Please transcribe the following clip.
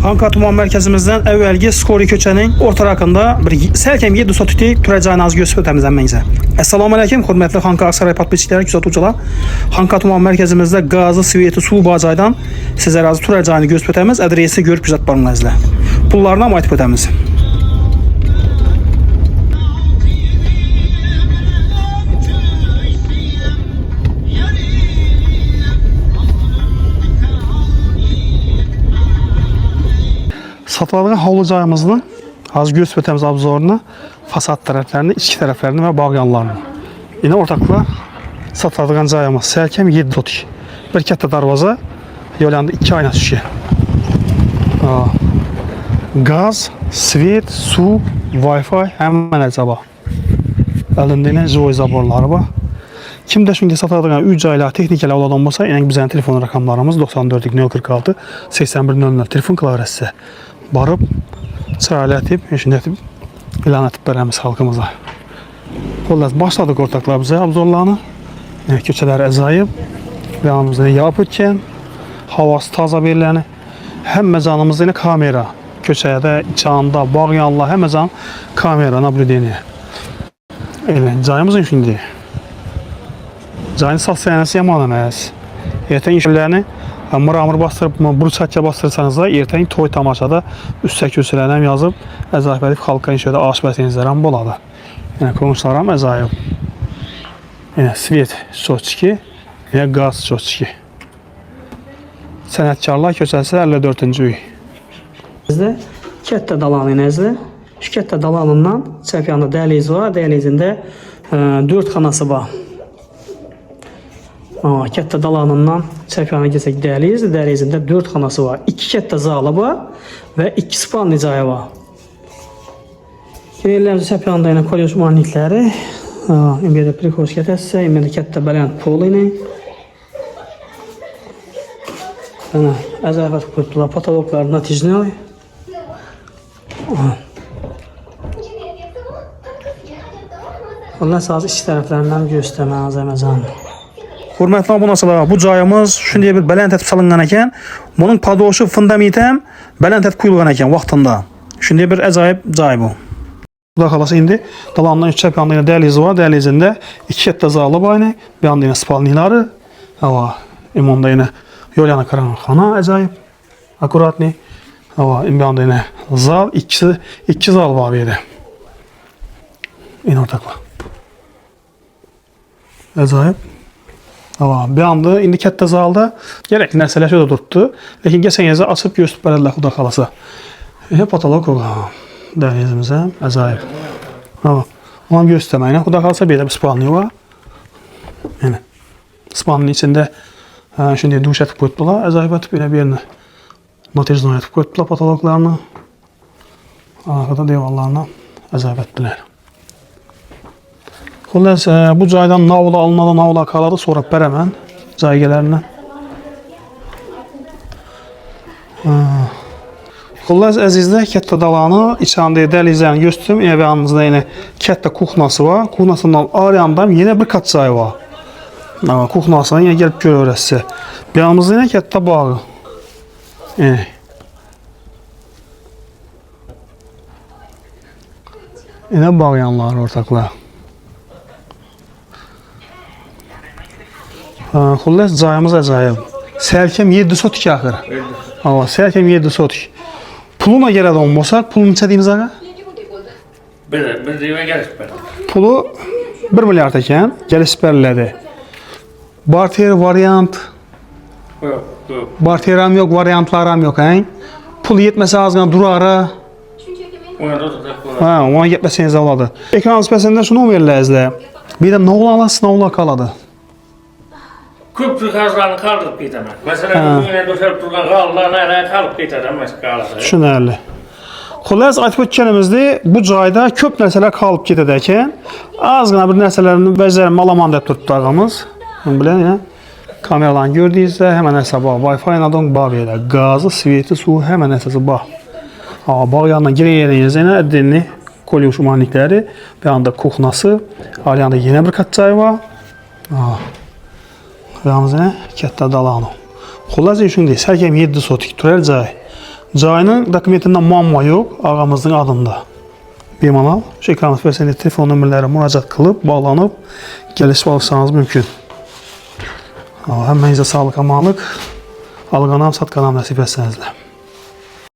Xanka Tuman mərkəzimizdən əvvəlki Skori köçənin orta rakında bir sərkəm 7 sotuti türəcəyiniz göstərib təmizlənməyinizə. Assalamu aleykum, hörmətli Xanka Aksaray patbiçiləri, küsatucular. Xanka Tuman mərkəzimizdə qazı, sveti, su bacaydan sizə razı türəcəyini göstərib təmiz, adresi görüb güzət barınızla. Pullarına ait ötəmiz. Satılan havlucağımızın az göz ötəmiz abzorunu, fasad tərəflərini, içki tərəflərini və bağ yanlarını. Yine ortakla satılan cayımız sərkəm 7 sotik. Bir kətdə darvaza, yolanda 2 ayna şişe. Gaz, svet, su, Wi-Fi həmən əcaba. Əlində yine zoy zaborları var. Kimdə şimdi satılan 3 ayla texnikələ olan olsa, yine bizənin telefon rəqamlarımız 94 046 81 00 telefon klarəsi. Barıb, çırayla etib, eşindətib, ilan etib bərəmiz halkımıza. Qollaz, başladıq ortaklar bizə abzorlarını. Köçələr əzayıb, yanımızda yağıb ötkən, havası taza veriləni. Həm məcanımızda yine kamera, köçədə, içanda, bağ yanlar, həm məcan kamera, nablüdeniyə. Cayımızın şimdi. Cayın sağ səyənəsi yamanəməz. Ertən işlərini mıramır bastırıp, bruçatya bastırırsanız da ertəyin toy tamaşada üstə kösələnəm yazıb, əzayıb edib xalqa inşədə aşbətinizlərəm boladı. Yəni, konuşlaram əzayıb. Yəni, svet sotçiki, yəni qaz sotçiki. Sənətkarlar köçəlsə 54-cü üy. Bizdə kətdə dalanı nəzli. Şu kətdə dalanından çəpiyanda dəhliz var, dəhlizində 4 xanası var. Kətdə dalanından çəpiyana geçsək dəhliz, dəhlizində 4 xanası var. 2 kətdə zalı var və 2 span nicaya var. Yerlərimiz çəpiyanda ilə kolyos manikləri, İmbədə prikos kətəsə, İmbədə kətdə bələnd polu ilə. Əzəfət qurtdular, patologlarına tijnəy. Ondan sonra iç tərəflərindən göstərmə azəməzən. Hürmetli abunasılar, bu cayımız şimdi bir bələn tətib salınğan eken, bunun padoşu fundamentem bələn tətib kuyulğan eken vaxtında. Şimdi bir əzayib cay bu. Bu da qalası indi dalandan 3 çəpiyanda yine dəhlizi var, dəhlizində 2 kətdə zalı var yine, bir anda yine spalniləri, imonda yine yol yana karanxana əzayib, akuratni, bir anda yine zal, 2 zal var bir yine ortakla. Əzayib. Bir anda indi kətdə zalda gerekli nəsələ şöyle durdu. Lakin geçen yazı açıp göstərib bələdlər xuda qalası. Patolog dəhlizimizə əzayib. Onu göstərməyinə xuda qalasa belə bir spalni var. Yəni, spalnin içində şimdi duş etib qoydular. Əzayib etib elə bir yerini notirzon etib qoydular patologlarına. Arkada devallarına əzayib etdilər. Xullas, bu caydan navla alınadan navla qaladı, sonra bərəmən caygələrindən. Xullas, əzizdə kətdə dalanı, içəndə dəlizlərini göstərim. Ev yanımızda yine kətdə kuxnası var. Kuxnasından arayandan yine bir kat cay var. Kuxnasından yine gəlib görür öyrəsi. Bir yanımızda yine kətdə bağı. Yine bağ yanları ortaklar. Xullas, cayımız əzayıb. Sərkəm 7 sotik axır. Sərkəm 7 sotik. Puluna gələ də olmasa, pulunu çədiyimiz ağa? Bir deyimə gəliş bər. Pulu 1 milyard əkən, gəliş bərlədi. Barter, variant. Barteram yok, variantlaram yok. Pul yetməsə azqan durarı. Ona yetməsəniz aladı. Ekran spəsində şunu verirlər. Bir də noğla alasın, noğla qaladı. Köp cihazlarını kaldırıp getirmek. Mesela yine döşelip durgan qallar nereye kalıp getirəm məşqalısı. Düşünərli. Xullas, aytıb ötkənimizdə bu cayda köp nəsələr qalıb gedədəkən, azqına bir nəsələrini bəzərin malaman deyib durdu ağamız. Bilən, kameralarını gördüyünüzdə həmən əsəba, Wi-Fi ilə bağ verir. Qazı, sveti, su, həmən əsəsi bağ. Bağ yanına girəyəniyiz, ədilini, kolyuş manikləri, bir anda kuxnası, arayanda yine bir kat cay var. Yanımızda kətdə dalanı. Xullas, şimdi sərkəm 7 sotik türər cay. Cayının dokumentində muamma yox, ağamızın adında. Bemalal, şu ekranı versəndə telefon nömrələri müraciət qılıb, bağlanıb, gəlişib alırsanız mümkün. Həmmənizə sağlıq, amanlıq, alqanam, satqanam nəsib etsənizlə.